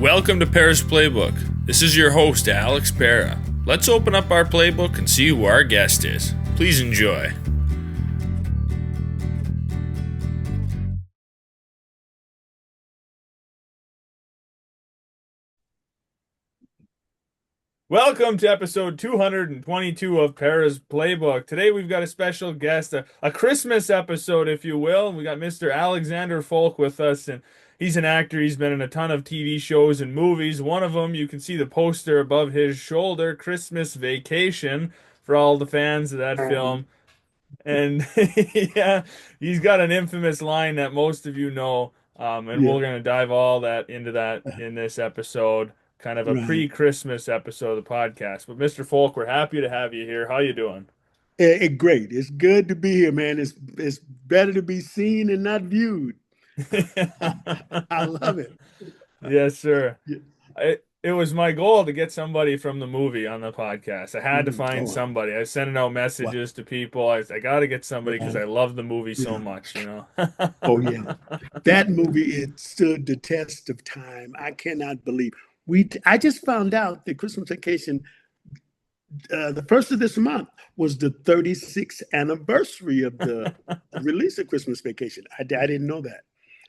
Welcome to Pera's Playbook. This is your host, Alex Pera. Let's open up our playbook and see who our guest is. Please enjoy. Welcome to episode 222 of Pera's Playbook. Today we've got a special guest, a Christmas episode, if you will. We got Mr. Alexander Folk with us, and he's an actor. He's been in a ton of TV shows and movies. One of them, you can see the poster above his shoulder, Christmas Vacation, for all the fans of that film. And yeah, he's got an infamous line that most of you know, and Yeah, we're going to dive all that into that in this episode, kind of a right. pre-Christmas episode of the podcast. But Mr. Folk, we're happy to have you here. How you doing? Great. It's good to be here, man. It's better to be seen and not viewed. I love it. Yes, sir. Yeah. It was my goal to get somebody from the movie on the podcast. I had to find Oh, somebody. I was sending out wow. messages to people. I got to get somebody because Right. I love the movie so Yeah. much, you know? Oh, yeah. That movie, it stood the test of time. I cannot believe I just found out that Christmas Vacation, the first of this month was the 36th anniversary of the release of Christmas Vacation. I didn't know that.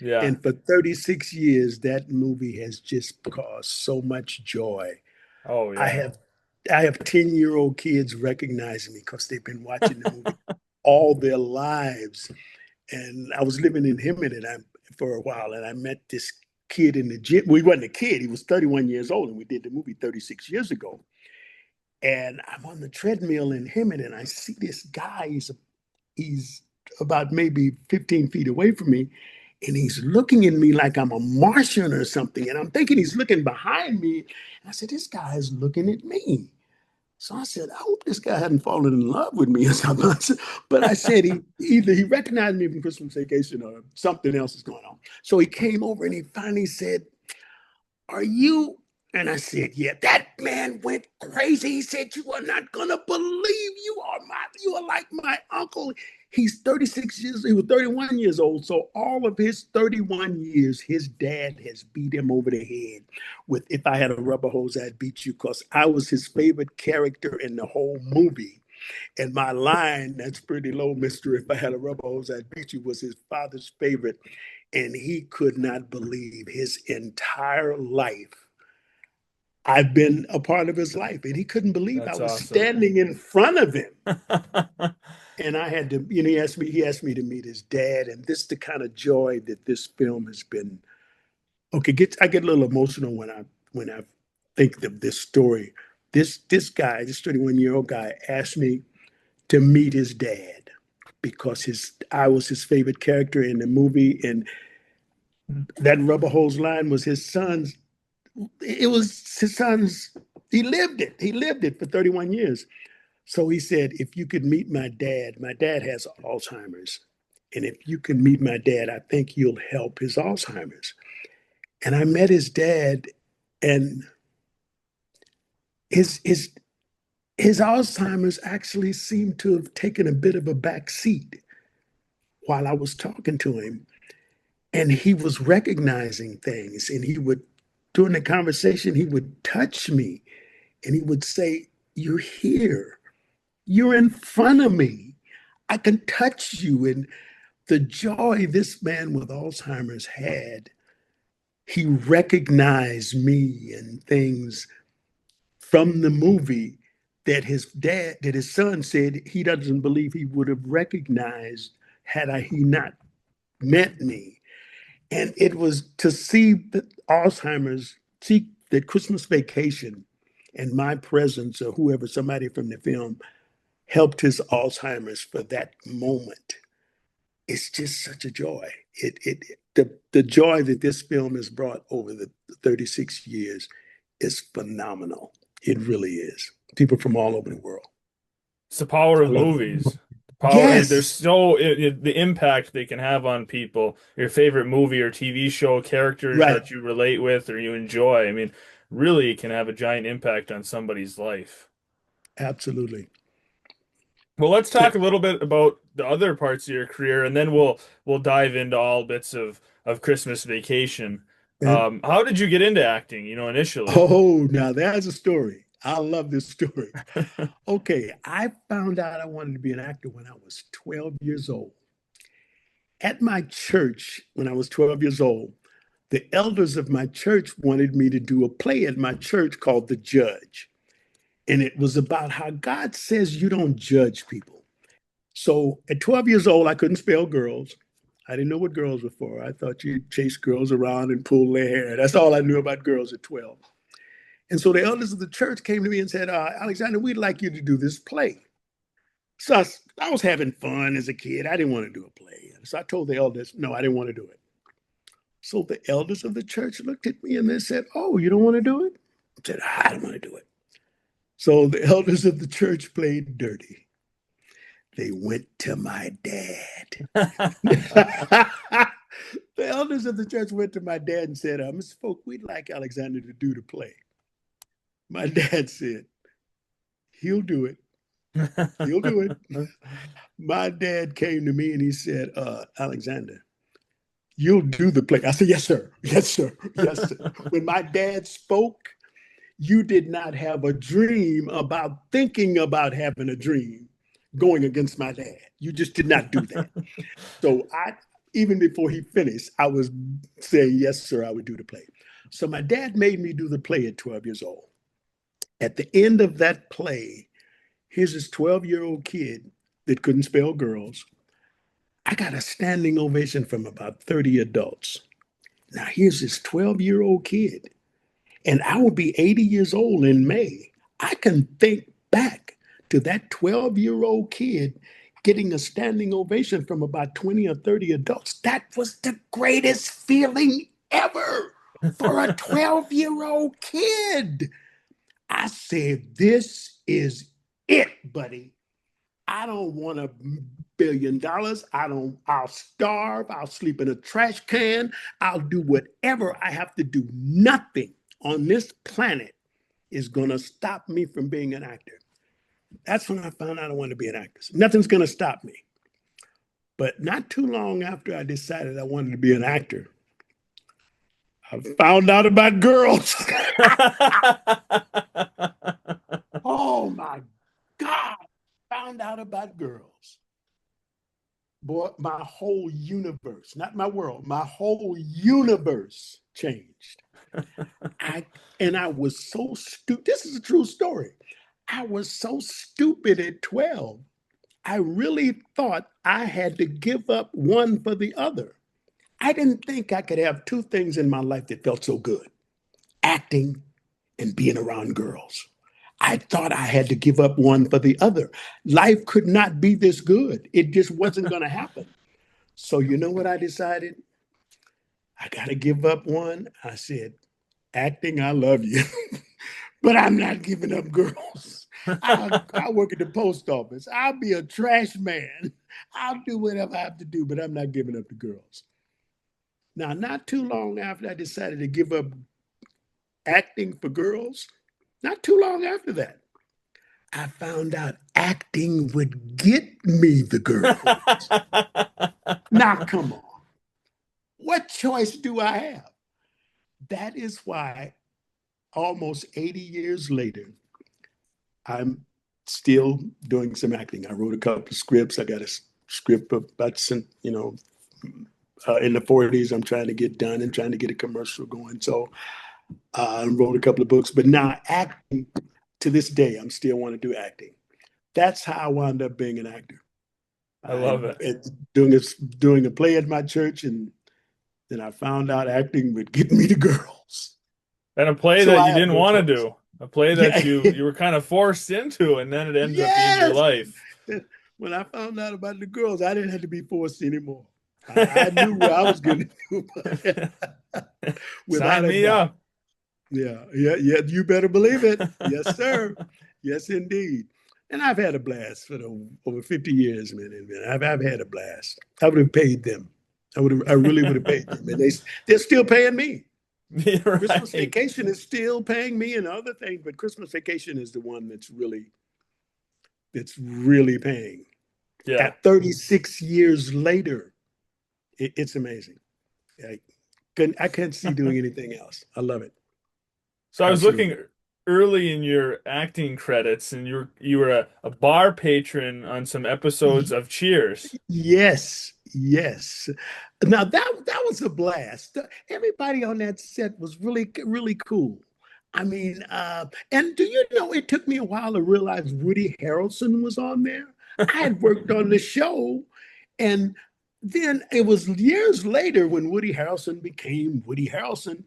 Yeah. And for 36 years, that movie has just caused so much joy. Oh, I yeah. have I have 10-year-old kids recognizing me because they've been watching the movie all their lives. And I was living in for a while, and I met this kid in the gym. Well, he wasn't a kid, he was 31 years old, and we did the movie 36 years ago. And I'm on the treadmill in Hemet, and I see this guy. He's about maybe 15 feet away from me, and he's looking at me like I'm a Martian or something. And I'm thinking he's looking behind me. And I said, this guy is looking at me. So I said, I hope this guy hadn't fallen in love with me or something. But I said either he recognized me from Christmas Vacation or something else is going on. So he came over and he finally said, are you? And I said, yeah, that man went crazy. He said, you are not gonna believe you are like my uncle. He's 36 years, he was 31 years old. So all of his 31 years, his dad has beat him over the head with if I had a rubber hose, I'd beat you, because I was his favorite character in the whole movie. And my line, that's pretty low, mister. If I had a rubber hose, I'd beat you, was his father's favorite. And he could not believe his entire life I've been a part of his life. And he couldn't believe I That's was awesome. standing in front of him. And I had to, he asked me to meet his dad. And this is the kind of joy that this film has been. Okay, I get a little emotional when I think of this story. This guy, this 31-year-old guy, asked me to meet his dad because his I was his favorite character in the movie. And that rubber hose line was his son's. It was his son's. He lived it. He lived it for 31 years. So he said, if you could meet my dad has Alzheimer's. And if you can meet my dad, I think you'll help his Alzheimer's. And I met his dad, and his his his Alzheimer's actually seemed to have taken a bit of a back seat while I was talking to him. And he was recognizing things, and during the conversation, he would touch me and he would say, you're here. You're in front of me. I can touch you. And the joy this man with Alzheimer's had, he recognized me and things from the movie that his son said he doesn't believe he would have recognized had he not met me. And it was to see that see that Christmas Vacation and my presence or whoever, somebody from the film, helped his Alzheimer's for that moment. It's just such a joy. The joy that this film has brought over the 36 years is phenomenal. It really is. People from all over the world. It's the power I of love movies. it. There's Yes, the impact they can have on people. Your favorite movie or TV show, characters right. that you relate with or you enjoy. I mean, really it can have a giant impact on somebody's life. Absolutely. Well, let's talk a little bit about the other parts of your career, and then we'll dive into all bits of Christmas Vacation. And How did you get into acting, initially? oh, now there's a story. I love this story. Okay, I found out I wanted to be an actor when I was 12 years old. At my church, when I was 12 years old, the elders of my church wanted me to do a play at my church called The Judge. And it was about how God says you don't judge people. So at 12 years old, I couldn't spell girls. I didn't know what girls were for. I thought you chase girls around and pull their hair. That's all I knew about girls at 12. And so the elders of the church came to me and said, Alexander, we'd like you to do this play. So I was having fun as a kid. I didn't want to do a play. So I told the elders, no, I didn't want to do it. So the elders of the church looked at me and they said, oh, you don't want to do it? I said, I don't want to do it. So the elders of the church played dirty. They went to my dad. The elders of the church went to my dad and said, Mr. Folk, we'd like Alexander to do the play. My dad said, he'll do it. He'll do it. My dad came to me and he said, Alexander, you'll do the play. I said, yes, sir. Yes, sir. Yes, sir. When my dad spoke, you did not have a dream about thinking about having a dream going against my dad. You just did not do that. So even before he finished, I was saying, yes, sir, I would do the play. So my dad made me do the play at 12 years old. At the end of that play, here's this 12-year-old kid that couldn't spell girls. I got a standing ovation from about 30 adults. Now, here's this 12-year-old kid, and I will be 80 years old in May. I can think back to that 12-year-old kid getting a standing ovation from about 20 or 30 adults. That was the greatest feeling ever for a 12-year-old kid. I said, this is it, buddy. I don't want $1 billion. I'll starve. I'll sleep in a trash can. I'll do whatever I have to do. Nothing on this planet is going to stop me from being an actor. That's when I found out I wanted to be an actress. Nothing's going to stop me. But not too long after I decided I wanted to be an actor, I found out about girls. Oh my God. Found out about girls. Boy, my whole universe, not my world, my whole universe changed. I and I was so stupid. This is a true story. I was so stupid at 12. I really thought I had to give up one for the other. I didn't think I could have two things in my life that felt so good: acting and being around girls. I thought I had to give up one for the other. Life could not be this good. It just wasn't going to happen. So, you know what I decided? I got to give up one. I said, acting, I love you, but I'm not giving up girls. I'll work at the post office. I'll be a trash man. I'll do whatever I have to do, but I'm not giving up the girls. Now, not too long after I decided to give up acting for girls, not too long after that, I found out acting would get me the girls. Now, come on. What choice do I have? That is why almost 80 years later, I'm still doing some acting. I wrote a couple of scripts. I got a script about some, in the 40s. I'm trying to get done and trying to get a commercial going. So I wrote a couple of books, but now acting to this day, I'm still want to do acting. That's how I wound up being an actor. I I love it. doing a play at my church, and then I found out acting would get me the girls. And a play So that I you have didn't no want to choice. do, a play that Yeah. you were kind of forced into, and then it ends up being your Yes. life. When I found out about the girls, I didn't have to be forced anymore. I knew where I was going to do, without Sign a me doubt. up. Yeah, yeah, yeah. You better believe it. Yes, sir. Yes, indeed. And I've had a blast for over 50 years, man. And man, I've had a blast. I would have paid them. I really would have paid them, and they're still paying me. You're Christmas right. Vacation is still paying me and other things, but Christmas Vacation is the one that's really paying. Yeah. At 36 years later, it's amazing. Like, I can't see doing anything else. I love it. So I was looking Absolutely. early in your acting credits, and you were a bar patron on some episodes of Cheers. Yes, yes. Now that was a blast. Everybody on that set was really cool. I mean, and do you know it took me a while to realize Woody Harrelson was on there? I had worked on the show, and then it was years later when Woody Harrelson became Woody Harrelson.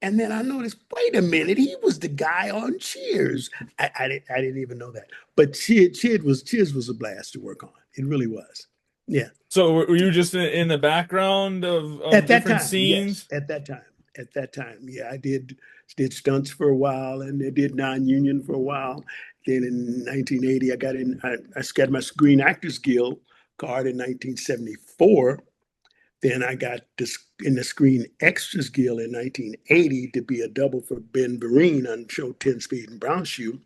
And then I noticed, wait a minute, he was the guy on Cheers. I didn't even know that. But Cheers was a blast to work on. It really was. Yeah. So were you just in the background of At that different time, yes. scenes? At that time. At that time. Yeah, I did stunts for a while and I did non-union for a while. Then in 1980, I got my Screen Actors Guild card in 1974. Then I got this in the Screen Extras Guild in 1980 to be a double for Ben Vereen on show 10 Speed and Brown Shoe.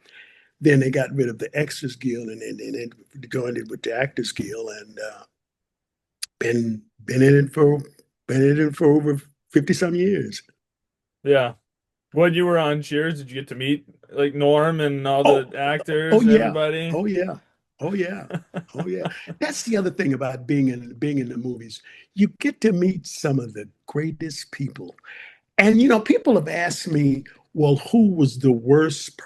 Then they got rid of the Extras Guild and joined it with the Actors Guild and been in it for over 50 some years. Yeah. When you were on Cheers, did you get to meet like Norm and all Oh, the oh actors, yeah. everybody? Oh yeah. Oh yeah. Oh yeah. That's the other thing about being in the movies. You get to meet some of the greatest people. And people have asked me, well, who was the worst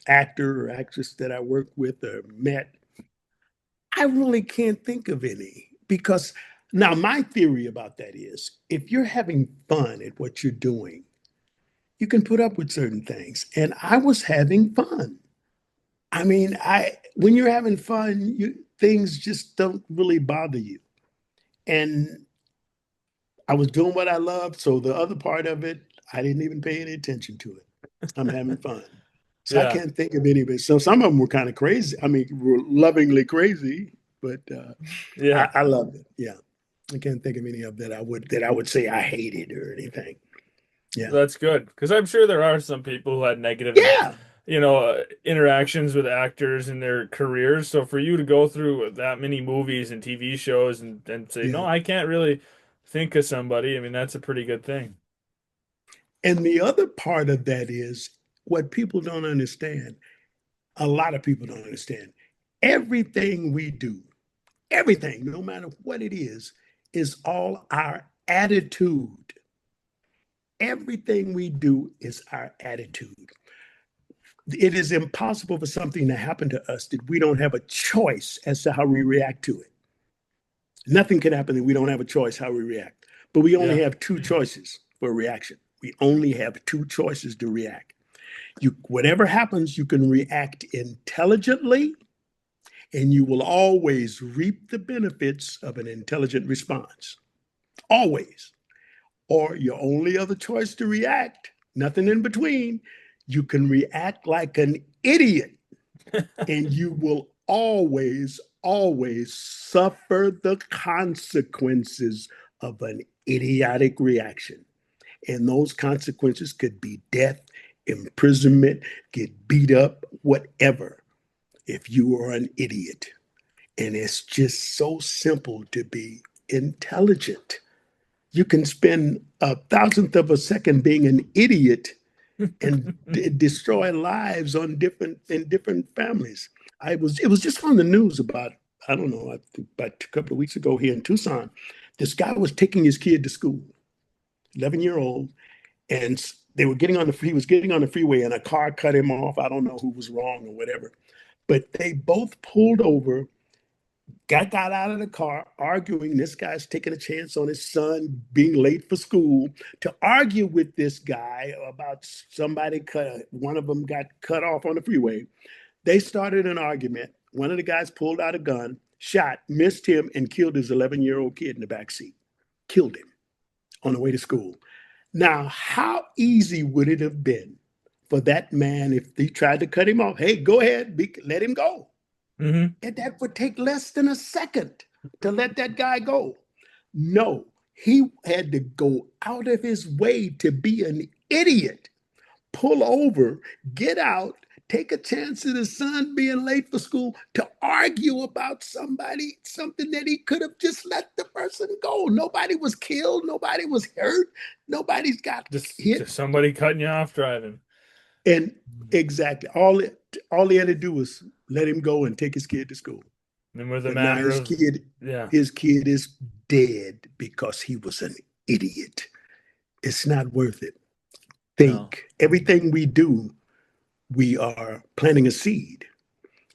actor or actress that I worked with or met? I really can't think of any because now my theory about that is if you're having fun at what you're doing, you can put up with certain things. And I was having fun. I mean, I when you're having fun, things just don't really bother you. And I was doing what I loved, so the other part of it, I didn't even pay any attention to it. I'm having fun. So I Yeah. can't think of any of it. So some of them were kind of crazy. I mean, were lovingly crazy, but Yeah. I loved it. Yeah. I can't think of any of that I would say I hated or anything. Yeah. That's good because I'm sure there are some people who had negative, Yeah. interactions with actors in their careers. So for you to go through that many movies and TV shows and say, no, Yeah. I can't really think of somebody. I mean, that's a pretty good thing. And the other part of that is what people don't understand. A lot of people don't understand. Everything we do, everything, no matter what it is all our attitude. Everything we do is our attitude. It is impossible for something to happen to us that we don't have a choice as to how we react to it. Nothing can happen that we don't have a choice how we react. But we only Yeah. have two choices for reaction. We only have two choices to react. Whatever happens, you can react intelligently, and you will always reap the benefits of an intelligent response. Always. Or your only other choice to react, nothing in between, you can react like an idiot and you will always suffer the consequences of an idiotic reaction. And those consequences could be death, imprisonment, get beat up, whatever, if you are an idiot. And it's just so simple to be intelligent. You can spend a thousandth of a second being an idiot and destroy lives on different families. It was just on the news about I don't know about a couple of weeks ago here in Tucson. This guy was taking his kid to school, 11-year-old, and he was getting on the freeway and a car cut him off. I don't know who was wrong or whatever, but they both pulled over, got out of the car arguing. This guy's taking a chance on his son being late for school to argue with this guy about one of them got cut off on the freeway. They started an argument. One of the guys pulled out a gun, shot, missed him, and killed his 11-year-old kid in the back seat. Killed him on the way to school. Now, how easy would it have been for that man if he tried to cut him off? Hey, go ahead, let him go. Hmm. And that would take less than a second to let that guy go. No, he had to go out of his way to be an idiot, pull over, get out, take a chance of his son being late for school to argue about something that he could have just let the person go. Nobody was killed, nobody was hurt, nobody's got Just hit. somebody cutting you off driving. And exactly all he had to do was let him go and take his kid to school. And with a But now matter of, yeah, his kid is dead because he was an idiot. It's not worth it. no. Think everything we do, we are planting a seed.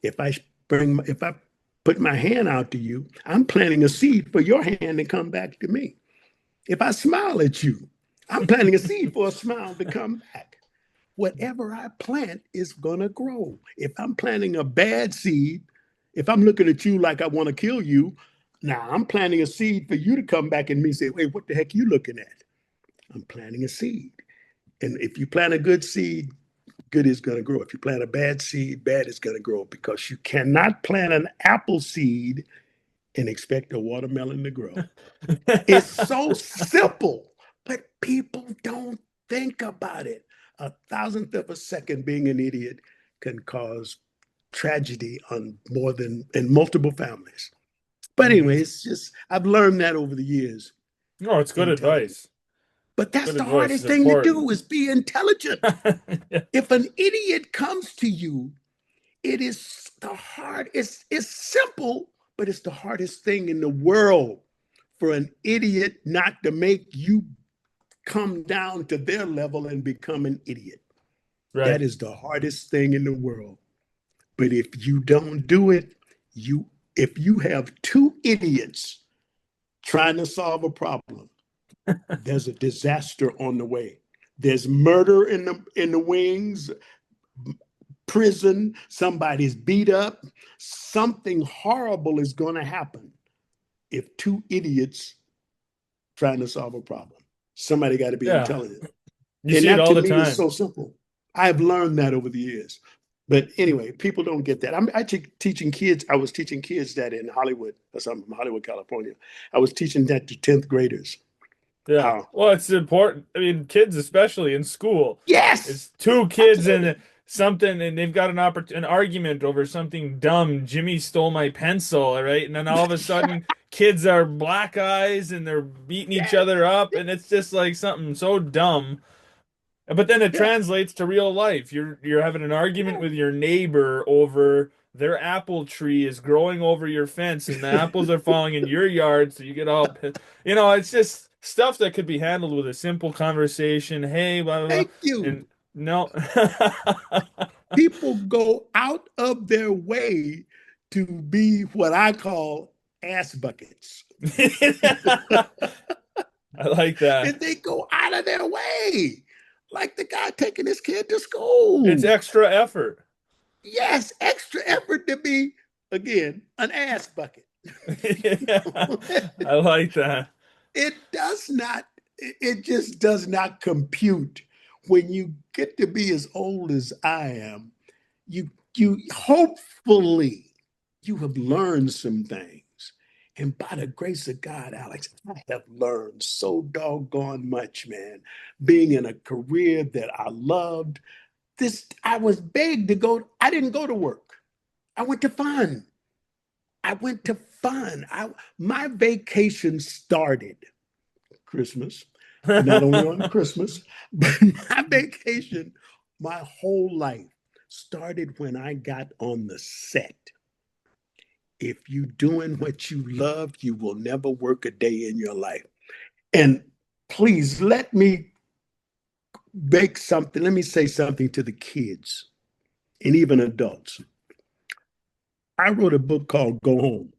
If I put my hand out to you, I'm planting a seed for your hand to come back to me. If I smile at you, I'm planting a seed for a smile to come back. Whatever I plant is gonna grow. If I'm planting a bad seed, if I'm looking at you like I want to kill you, now I'm planting a seed for you to come back and me say, "Wait, what the heck are you looking at?" I'm planting a seed. And if you plant a good seed, good is going to grow. If you plant a bad seed, bad is going to grow, because you cannot plant an apple seed and expect a watermelon to grow. It's so simple, but people don't think about it. A thousandth of a second being an idiot can cause tragedy on more than in multiple families. But Hmm. anyway, it's just I've learned that over the years No, it's good in telling. advice. But that's Good the advice is hardest thing to important. do is be intelligent. Yeah. If an idiot comes to you, it is the hard, it's simple, but it's the hardest thing in the world for an idiot not to make you come down to their level and become an idiot. That Right. is the hardest thing in the world. But if you don't do it, you if you have two idiots trying to solve a problem, there's a disaster on the way. There's murder in the wings, prison, somebody's beat up. Something horrible is going to happen if two idiots trying to solve a problem. Somebody got to be Yeah. intelligent. You And see it that all to the me is time. so simple. I've learned that over the years. But anyway, people don't get that. I'm actually teaching kids. I was teaching kids that in Hollywood, because I'm from Hollywood, California. I was teaching that to 10th graders. Yeah. How, Well, it's important. I mean, kids, especially in school, yes, it's two kids absolutely. and something, and they've got an argument over something dumb. Jimmy stole my pencil, right? And then all of a sudden, kids are black eyes and they're beating each Yes, other up, and it's just like something so dumb. But then it yeah, translates to real life. You're having an argument with your neighbor over their apple tree is growing over your fence and the apples are falling in your yard, so you get all it's just stuff that could be handled with a simple conversation. Hey, blah blah blah. thank you. And no. People go out of their way to be what I call ass buckets. I like that. And they go out of their way, like the guy taking his kid to It's school. extra effort. Yes, extra effort to be, again, an ass bucket. I like that. It does not, it just does not compute. When you get to be as old as I am, you hopefully you have learned some things. And by the grace of God, Alex, I have learned so doggone much, man. Being in a career that I loved, I was begged to go. I didn't go to work. I went to fun. I went to fun. My vacation started Christmas, not only on Christmas, but my vacation, my whole life started when I got on the set. If you doing what you love, you will never work a day in your life. And please let me say something to the kids and even adults. I wrote a book called Go Home,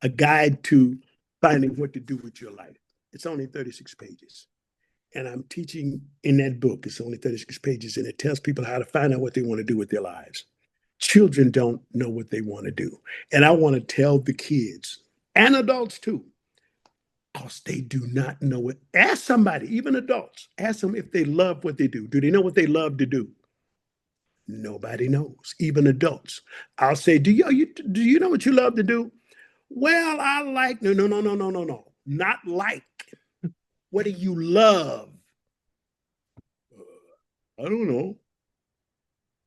a guide to finding what to do with your life. It's only 36 pages. And I'm teaching in that book, it's only 36 pages, and it tells people how to find out what they want to do with their lives. Children don't know what they want to do. And I want to tell the kids and adults too, because they do not know it. Ask somebody, even adults, ask them if they love what they do. Do they know what they love to do? Nobody knows, even adults. I'll say, do you know what you love to do? Well, I like, no, no, no, no, no, no, no. Not like. What do you love? I don't know.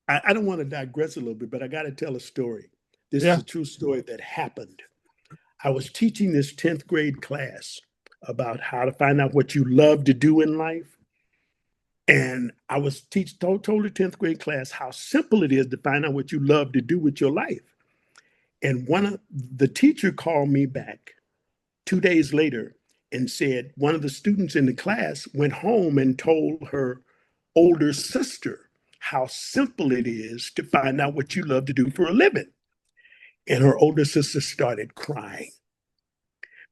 I don't want to digress a little bit, but I got to tell a story. This is Yeah. a true story that happened. I was teaching this 10th grade class about how to find out what you love to do in life. And I was told the 10th grade class how simple it is to find out what you love to do with your life. And one of the teacher called me back 2 days later and said one of the students in the class went home and told her older sister how simple it is to find out what you love to do for a living. And her older sister started crying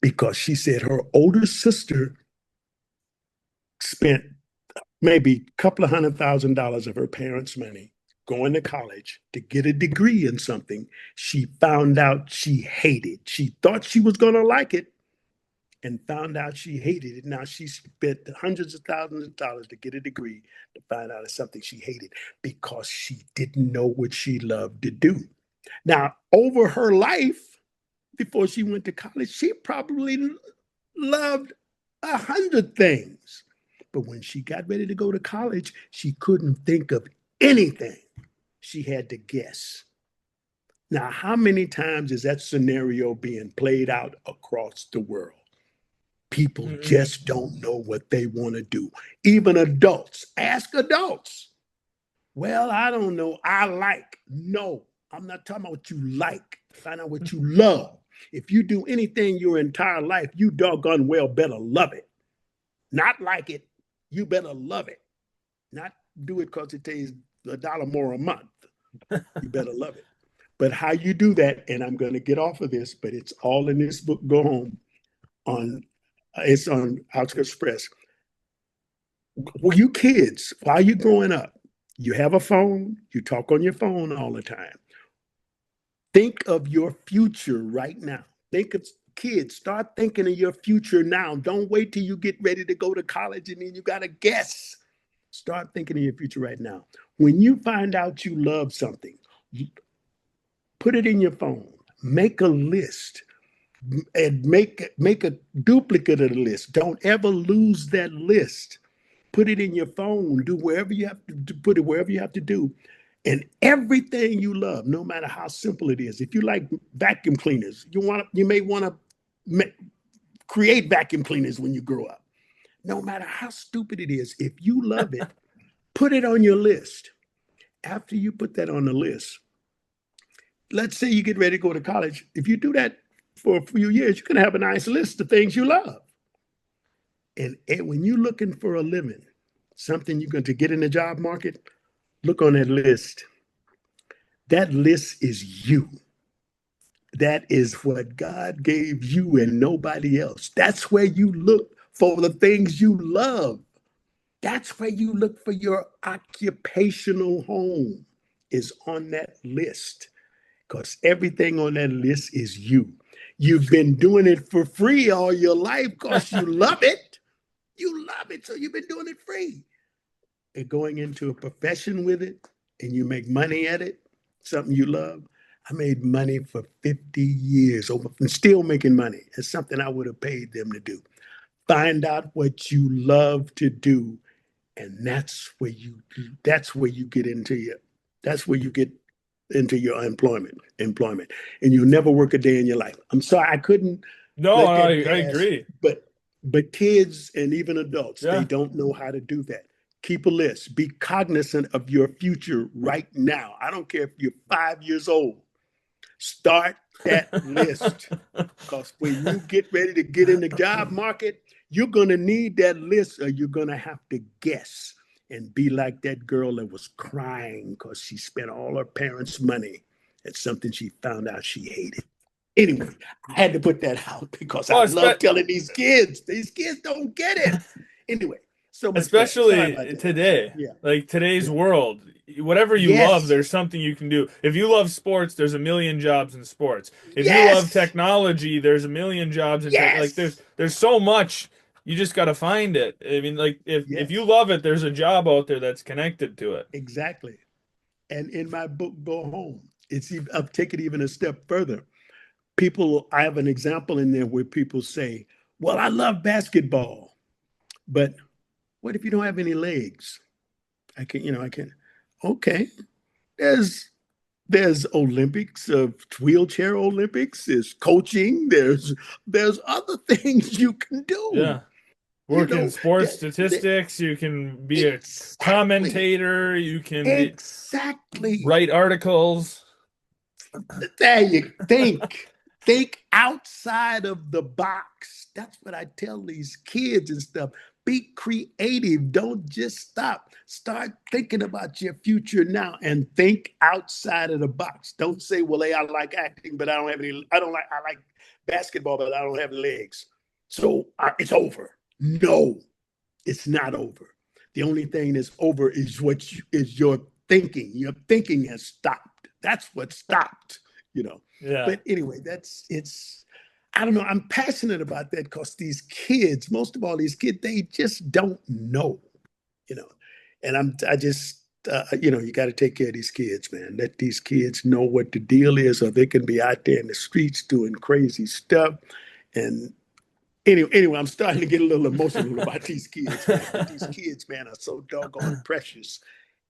because she said her older sister spent maybe a couple of $100,000 of her parents' money going to college to get a degree in something she found out she hated. She thought she was going to like it and found out she hated it. Now she spent hundreds of thousands of dollars to get a degree to find out it's something she hated because she didn't know what she loved to do. Now, over her life, before she went to college, she probably loved 100 things. But when she got ready to go to college, she couldn't think of anything. She had to guess. Now, how many times is that scenario being played out across the world? People Mm-mm. just don't know what they want to do. Even adults, ask adults. Well, I don't know. I like. No, I'm not talking about what you like. Find out what you love. If you do anything your entire life, you doggone well better love it. Not like it. You better love it. Not do it because it pays $1 more a month. You better love it. But how you do that, and I'm going to get off of this, but it's all in this book, Go Home, on it's on Outskirts Express. Well, you kids, while you're growing up, you have a phone, you talk on your phone all the time. Think of your future right now. Think of kids, start thinking of your future now. Don't wait till you get ready to go to college and then you got to guess. Start thinking of your future right now. When you find out you love something, put it in your phone, make a list, and make a duplicate of the list. Don't ever lose that list. Put it in your phone. Do wherever you have to put it wherever you have to do. And everything you love, no matter how simple it is. If you like vacuum cleaners, you may want to create vacuum cleaners when you grow up. No matter how stupid it is, if you love it, put it on your list. After you put that on the list, let's say you get ready to go to college. If you do that for a few years, you're going to have a nice list of things you love. And when you're looking for a living, something you're going to get in the job market, look on that list. That list is you. That is what God gave you and nobody else. That's where you look for the things you love. That's where you look for your occupational home is on that list because everything on that list is you. You've been doing it for free all your life because you love it. You love it, so you've been doing it free. And going into a profession with it and you make money at it, something you love. I made money for 50 years over and still making money. It's something I would have paid them to do. Find out what you love to do, and that's where you get into your that's where you get into your employment, and you'll never work a day in your life. I'm sorry I couldn't No, let I that pass, agree. but kids and even adults, they Yeah. don't know how to do that. Keep a list. Be cognizant of your future right now. I don't care if you're 5 years old. Start that list because when you get ready to get in the job market, you're going to need that list or you're going to have to guess and be like that girl that was crying because she spent all her parents' money at something she found out she hated. Anyway, I had to put that out because I Well, love telling these kids. These kids don't get it. Anyway, so much bad. Sorry about especially that. today, Yeah. like today's Yeah. world, whatever you love, Yes. there's something you can do. If you love sports, there's a million jobs in sports. If you love Yes. technology, there's a million jobs in tech. Like Yes. there's so much. You just got to find it. I mean, like if you Yes. love it, there's a job out there that's connected to it. Exactly. And in my book, Go Home, I've taken it even a step further. I have an example in there where people say, well, I love basketball, but what if you don't have any legs? I can. Okay. There's there's Olympics of wheelchair Olympics, there's coaching, there's other things you can do. Yeah. You Work in know, sports that statistics, you can be a exactly, commentator, you can be exactly. write articles. There you think outside of the box. That's what I tell these kids and stuff. Be creative. Don't just stop. Start thinking about your future now and think outside of the box. Don't say, well, hey, I like acting, but I don't have any, I like basketball, but I don't have legs. So it's over. No, it's not over. The only thing that's over is is your thinking. Your thinking has stopped. That's what stopped, you know. Yeah. But anyway, that's it's I don't know. I'm passionate about that because these kids, most of all these kids, they just don't know, you know. And I just you got to take care of these kids, man. Let these kids know what the deal is, or they can be out there in the streets doing crazy stuff. And anyway, I'm starting to get a little emotional about these kids, man. But these kids, man, are so doggone precious,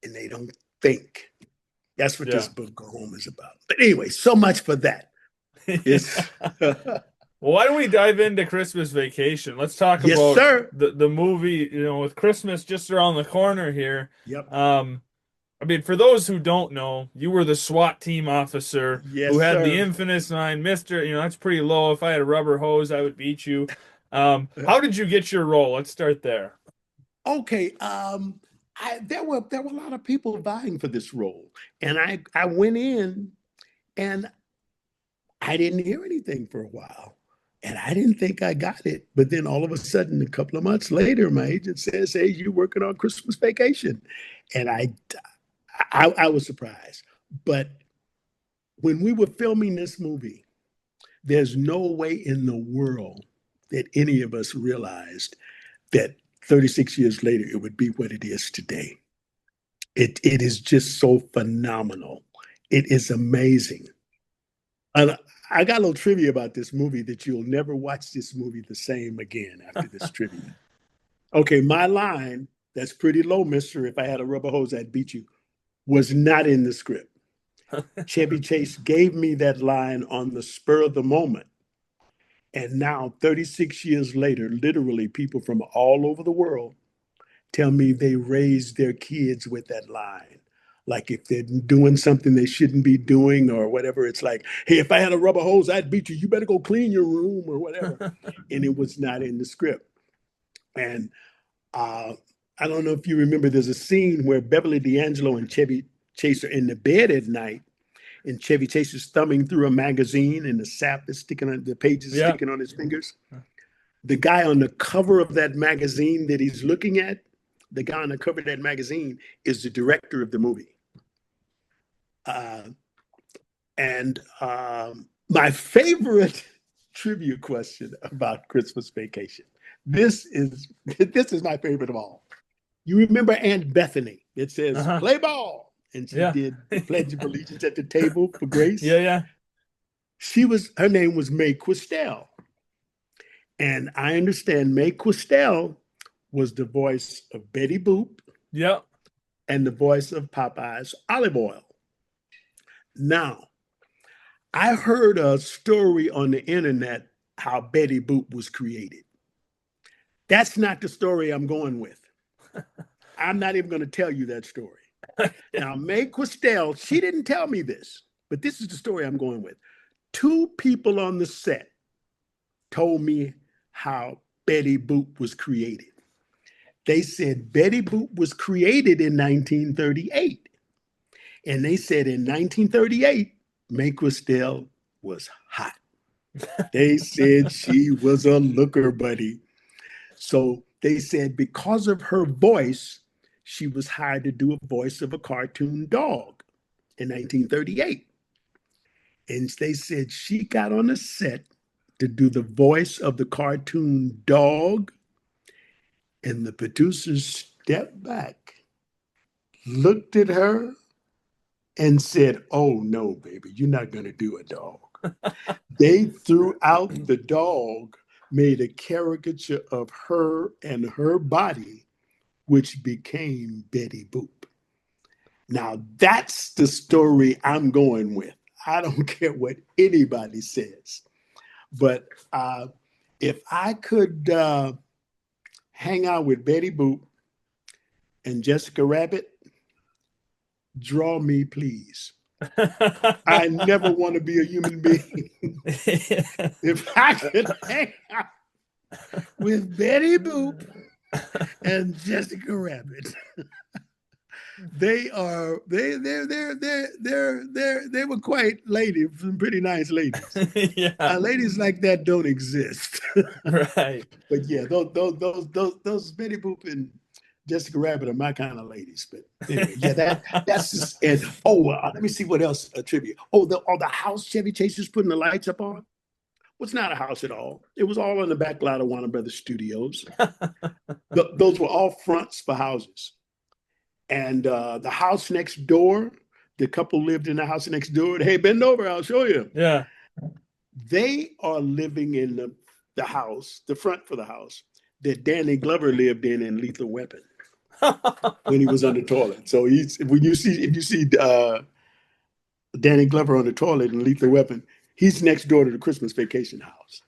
and they don't think. That's what this Yeah. book Go Home is about. But anyway, so much for that. It's Well, why don't we dive into Christmas Vacation? Let's talk yes, about sir. the movie, with Christmas just around the corner here. Yep. Um, I mean, for those who don't know, you were the SWAT team officer who Yes, had the sir. infamous line, Mister, that's pretty low. If I had a rubber hose, I would beat you. How did you get your role? Let's start there. Okay. There were a lot of people vying for this role, and I went in and I didn't hear anything for a while. And I didn't think I got it. But then all of a sudden, a couple of months later, my agent says, hey, you're working on Christmas Vacation. And I was surprised. But when we were filming this movie, there's no way in the world that any of us realized that 36 years later, it would be what it is today. It is just so phenomenal. It is amazing. And I got a little trivia about this movie that you'll never watch this movie the same again after this trivia. Okay, my line, that's pretty low, mister. If I had a rubber hose, I'd beat you, was not in the script. Chevy Chase gave me that line on the spur of the moment. And now, 36 years later, literally people from all over the world tell me they raised their kids with that line. Like if they're doing something they shouldn't be doing or whatever, it's like, hey, if I had a rubber hose, I'd beat you. You better go clean your room or whatever. And it was not in the script. And uh, I don't know if you remember, there's a scene where Beverly D'Angelo and Chevy Chase are in the bed at night, and Chevy Chase is thumbing through a magazine, and the sap is sticking on the pages Yeah. sticking on his fingers. The guy on the cover of that magazine that he's looking at, the guy on the cover of that magazine is the director of the movie. Uh, and my favorite trivia question about Christmas Vacation. This is this is my favorite of all. You remember Aunt Bethany? It says Uh-huh. "Play ball," and she Yeah. did the Pledge of Allegiance at the table for Grace. Yeah, yeah. Her name was Mae Questel, and I understand Mae Questel was the voice of Betty Boop Yeah. and the voice of Popeye's Olive Oil. Now, I heard a story on the internet how Betty Boop was created. That's not the story I'm going with. I'm not even going to tell you that story. Now, Mae Questel, she didn't tell me this, but this is the story I'm going with. Two people on the set told me how Betty Boop was created. They said Betty Boop was created in 1938. And they said in 1938, Mae Questel was hot. They said she was a looker buddy. So they said because of her voice, she was hired to do a voice of a cartoon dog in 1938. And they said she got on the set to do the voice of the cartoon dog. And the producers stepped back, looked at her, and said, oh, no, baby, you're not going to do a dog. They threw out the dog, made a caricature of her and her body, which became Betty Boop. Now that's the story I'm going with. I don't care what anybody says. But if I could hang out with Betty Boop and Jessica Rabbit, draw me, please. I never want to be a human being. If I could hang out with Betty Boop and Jessica Rabbit, they were quite ladies, some pretty nice ladies. Yeah, Ladies like that don't exist. right. But yeah, those Betty Boop and Jessica Rabbit are my kind of ladies. But anyway, yeah, that's just and let me see what else attribute. The house Chevy Chase is putting the lights up on was not a house at all. It was all in the back lot of Warner Brothers Studios. Those were all fronts for houses. And the house next door, the couple lived in the house next door. Hey, bend over, I'll show you. Yeah. They are living in the house, the front for the house that Danny Glover lived in Lethal Weapon when he was on the toilet. So if you see Danny Glover on the toilet in Lethal Weapon, he's next door to the Christmas Vacation house.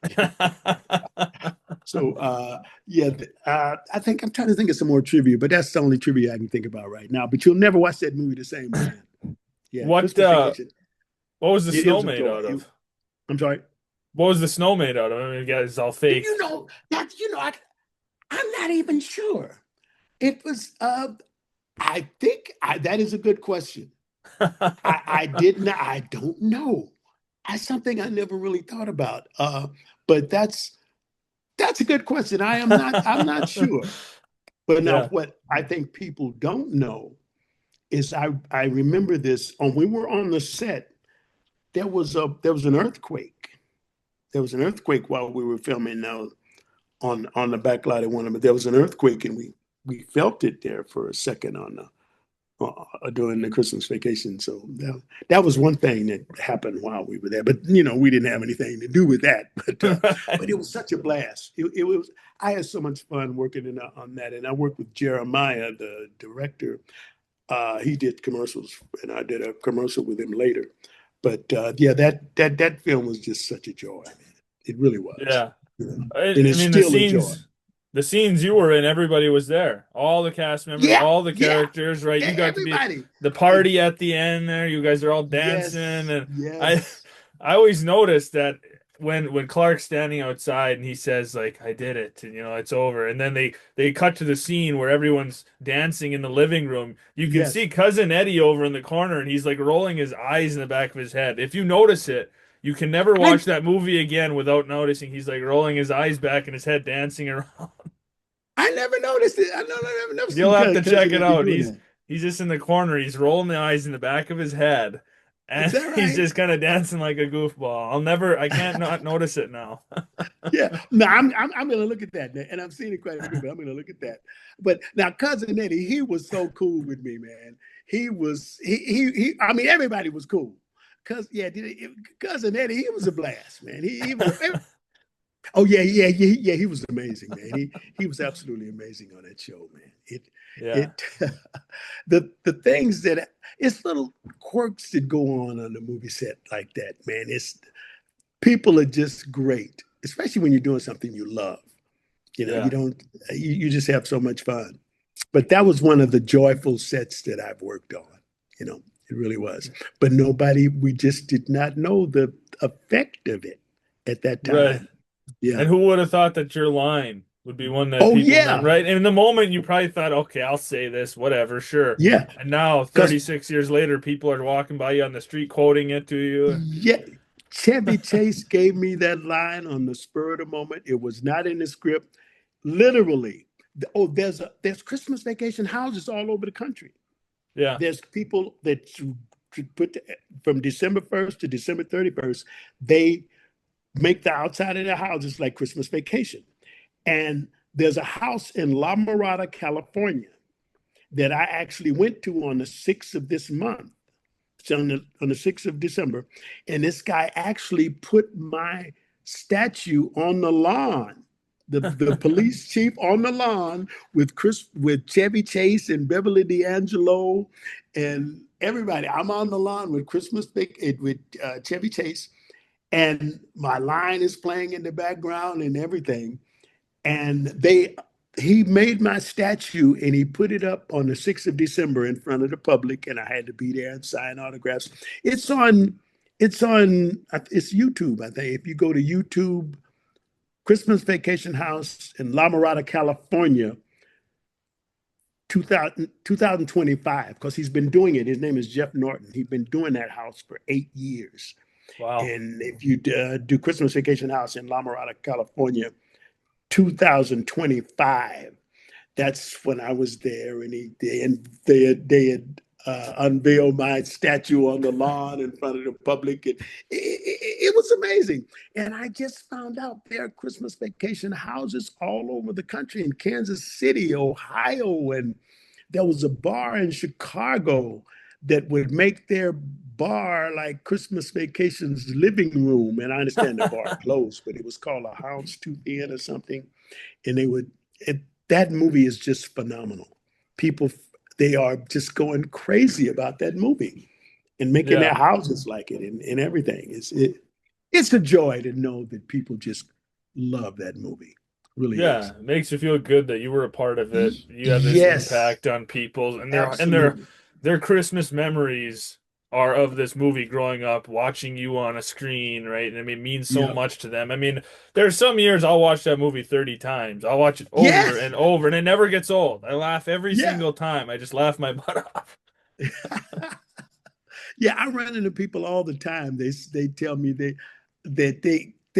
So I think I'm trying to think of some more trivia, but that's the only trivia I can think about right now. But you'll never watch that movie the same way. Yeah, What Christmas Vacation. what was the It snow was a made joy. out of? I'm sorry. What was the snow made out of? I mean, guys, it's all Do fake. you know that? I'm not even sure. It was. I think that is a good question. I did not. I don't know. That's something I never really thought about. But that's a good question. I'm not sure. But now, Yeah. what I think people don't know is I remember this when we were on the set. There was an earthquake. There was an earthquake while we were filming on the back lot of one of them. There was an earthquake, and we felt it there for a second on the during the Christmas Vacation. So that was one thing that happened while we were there. But we didn't have anything to do with that. But it was such a blast. It was. I had so much fun working on that, and I worked with Jeremiah, the director. He did commercials, and I did a commercial with him later. But yeah, that film was just such a joy. Man. It really was, Yeah. and I it's mean, still a joy. the scenes you were in, everybody was there. All the cast members, Yeah, all the yeah, characters, right? You got to be everybody. the And party at the end there. You guys are all dancing, yes, and I, yes, I always noticed that when Clark's standing outside and he says like, "I did it," and it's over, and then they cut to the scene where everyone's dancing in the living room. You can yes. see Cousin Eddie over in the corner, and he's like rolling his eyes in the back of his head. If you notice it. You can never I watch that movie again without noticing he's like rolling his eyes back and his head dancing around. I never noticed it. I never You'll seen have to check Cousin it Eddie out. doing He's that. he's just in the corner. He's rolling the eyes in the back of his head, Is and that he's right? just kind of dancing like a goofball. I can't not notice it now. Yeah. No, I'm going to look at that, and I've seen it quite a bit, but I'm going to look at that. But now, Cousin Eddie, he was so cool with me, man. He was he. I mean, everybody was cool. Cause yeah, Cousin Eddie, he was a blast, man. He was. Oh yeah. He was amazing, man. He was absolutely amazing on that show, man. Yeah, It the things that it's little quirks that go on the movie set like that, man. It's people are just great, especially when you're doing something you love. You yeah, don't you just have so much fun. But that was one of the joyful sets that I've worked on. It really was. But we just did not know the effect of it at that right. time. Yeah. And who would have thought that your line would be one that Oh people meant, yeah. right? And in the moment, you probably thought, okay, I'll say this, whatever, sure. Yeah. And now, Because 36 years later, people are walking by you on the street quoting it to you. yeah, Chevy Chase gave me that line on the spur of the moment. It was not in the script. Literally. Oh, there's Christmas vacation houses all over the country. Yeah, There's people that put from December 1st to December 31st, they make the outside of their houses like Christmas vacation. And there's a house in La Mirada, California, that I actually went to on the 6th of this month, so on the 6th of December. And this guy actually put my statue on the lawn. The police chief on the lawn with Chevy Chase and Beverly D'Angelo and everybody. I'm on the lawn with with Chevy Chase, and my line is playing in the background and everything. And he made my statue and he put it up on the 6th of December in front of the public, and I had to be there and sign autographs. It's on it's YouTube, I think. If you go to YouTube, Christmas Vacation House in La Mirada, California, 2025, because he's been doing it. His name is Jeff Norton. He's been doing that house for 8 years. Wow. And if you do Christmas Vacation House in La Mirada, California, 2025, that's when I was there, and they had unveiled my statue on the lawn in front of the public. And it was amazing. And I just found out there are Christmas vacation houses all over the country, in Kansas City, Ohio, and there was a bar in Chicago that would make their bar like Christmas Vacation's living room. And I understand the bar closed, but it was called a Houndstooth Inn or something. And that movie is just phenomenal. People, they are just going crazy about that movie and making their Yeah. houses like it, and everything. It's a joy to know that people just love that movie. Really Yeah, is. it makes you feel good that you were a part of it. You have this Yes, impact on people, and absolutely. their Christmas memories are of this movie growing up, watching you on a screen, right? And I mean, it means so Yeah. much to them. I mean, there's some years I'll watch that movie 30 times. I'll watch it over Yes. and over, and it never gets old. I laugh every Yeah. single time. I just laugh my butt off. Yeah, I run into people all the time. They tell me they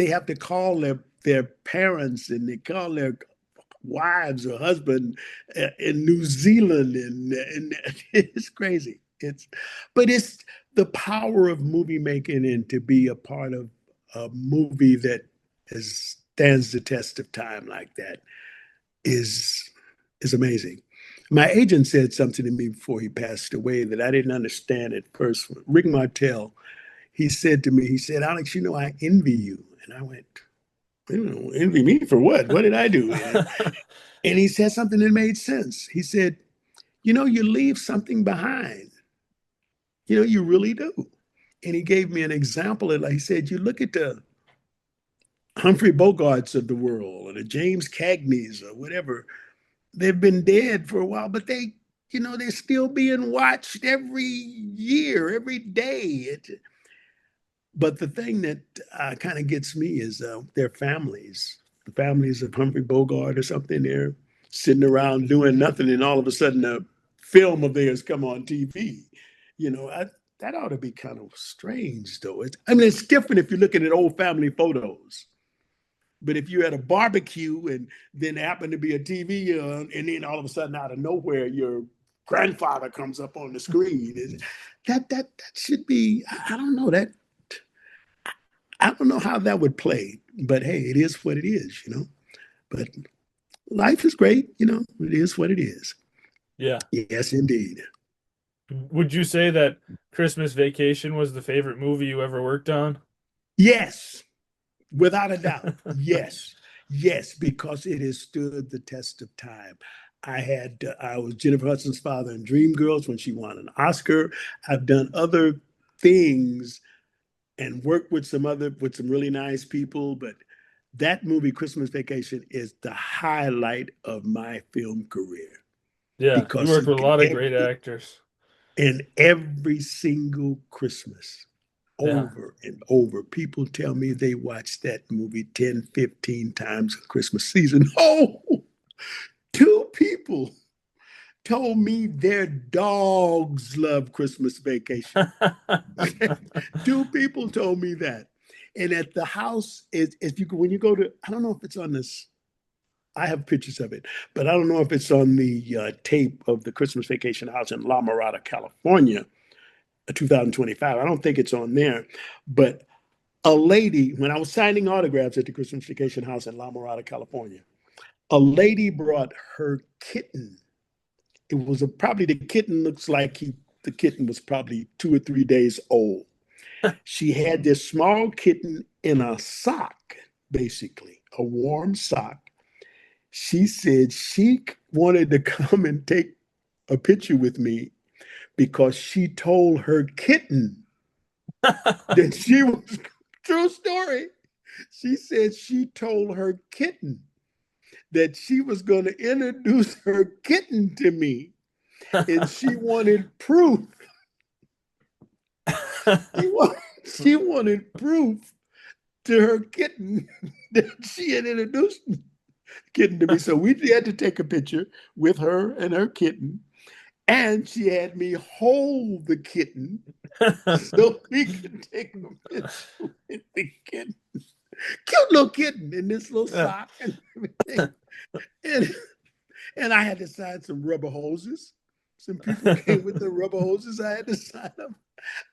have to call their parents, and they call their wives or husband in New Zealand, and it's crazy. But it's the power of movie making, and to be a part of a movie that stands the test of time like that is is amazing. My agent said something to me before he passed away that I didn't understand at first. Rick Martel, he said to me, he said, Alex, I envy you. And I went, envy me for what? What did I do? And he said something that made sense. He said, you leave something behind. You really do. And he gave me an example of, like he said, you look at the Humphrey Bogarts of the world, or the James Cagneys, or whatever. They've been dead for a while, but they're still being watched every year, every day. But the thing that kind of gets me is their families, the families of Humphrey Bogart or something. They're sitting around doing nothing, and all of a sudden a film of theirs come on TV. That ought to be kind of strange, though. It's different if you're looking at old family photos. But if you're at a barbecue and then there happen to be a TV on, and then all of a sudden out of nowhere your grandfather comes up on the screen, that should be, I don't know, that I don't know how that would play. But hey, it is what it is. But life is great. It is what it is. Yeah. Yes, indeed. Would you say that Christmas Vacation was the favorite movie you ever worked on? Yes, without a doubt. Yes. Yes, because it has stood the test of time. I was Jennifer Hudson's father in Dreamgirls when she won an Oscar. I've done other things and worked with some really nice people, but that movie, Christmas Vacation, is the highlight of my film career Yeah, you because worked with a lot of great actors. in every single Christmas, Yeah. over and over, people tell me they watched that movie 10, 15 times a Christmas season. Oh, two people told me their dogs love Christmas Vacation. Two people told me that. And at the house, if you when you go to, I don't know if it's on this. I have pictures of it, but I don't know if it's on the tape of the Christmas Vacation House in La Mirada, California, 2025. I don't think it's on there. But a lady, when I was signing autographs at the Christmas Vacation House in La Mirada, California, a lady brought her kitten. It was probably the kitten looks like the kitten was probably 2 or 3 days old. She had this small kitten in a sock, basically, a warm sock. She said she wanted to come and take a picture with me because she told her kitten that she was, true story. She said she told her kitten that she was going to introduce her kitten to me, and she wanted proof. She, wa- she wanted proof to her kitten that she had introduced the kitten to me. So we had to take a picture with her and her kitten, and she had me hold the kitten so we could take a picture with the kitten. Cute little kitten in this little Yeah. sock and everything. And, and I had to sign some rubber hoses. Some people came with the rubber hoses. I had to sign them.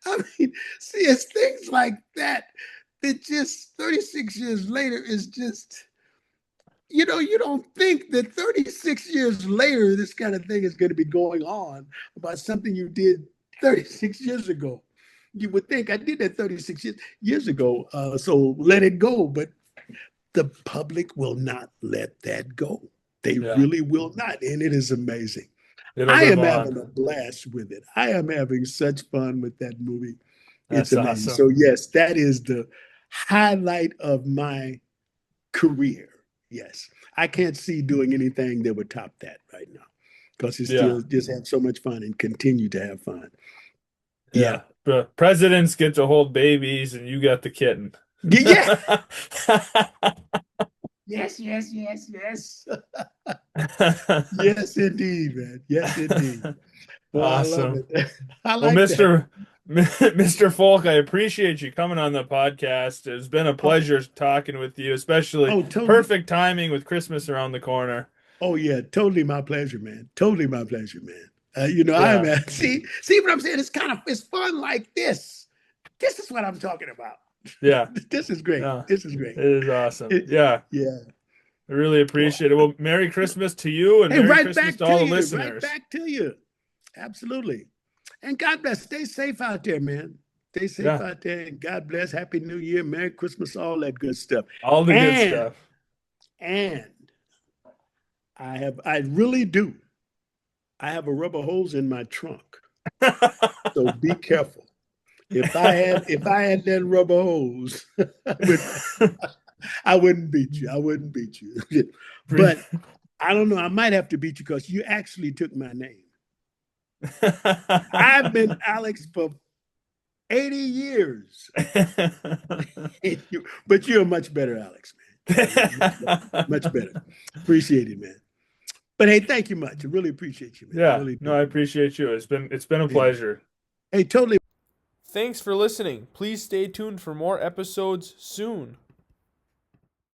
I mean, see, it's things like that that just 36 years later is just, you don't think that 36 years later, this kind of thing is going to be going on about something you did 36 years ago. You would think I did that 36 years ago, so let it go. But the public will not let that go. They Yeah. really will not. And it is amazing. It'll I live am on. having a blast with it. I am having such fun with that movie. It's That's amazing. awesome. So, yes, that is the highlight of my career. Yes. I can't see doing anything that would top that right now because it's Yeah. still just have so much fun and continue to have fun. Yeah. Yeah. But presidents get to hold babies and you got the kitten. Yeah. Yes, yes, yes, yes. Yes, indeed, man. Yes, indeed. Well, I love Awesome. it. I Well, like that. Mr. Folk, I appreciate you coming on the podcast. It's been a Oh, pleasure talking with you, especially oh, totally. perfect timing with Christmas around the corner. Oh, yeah. Totally my pleasure, man. Totally my pleasure, man. I'm Yeah. at, see what I'm saying? It's fun like this. This is what I'm talking about. Yeah. This is great. Yeah. This is great. It is awesome. It, Yeah. yeah. I really Well, appreciate it. Well, Merry Christmas to you and hey, Merry right Christmas back to to all the you. Right listeners. back to you. Absolutely. And God bless. Stay safe out there, man. Stay safe Yeah. out there. And God bless. Happy New Year. Merry Christmas. All that good stuff. All the good And, stuff. and I really do. I have a rubber hose in my trunk. So be careful. If I had that rubber hose, I wouldn't beat you. I wouldn't beat you. But I don't know. I might have to beat you because you actually took my name. I've been Alex for 80 years. But you're a much better Alex, man. Much better. Much better. Appreciate it, man. But hey, thank you much. I really appreciate you, man. I Yeah, really no, I do. appreciate you. It's been a Yeah. pleasure. Hey, totally. Thanks for listening. Please stay tuned for more episodes soon.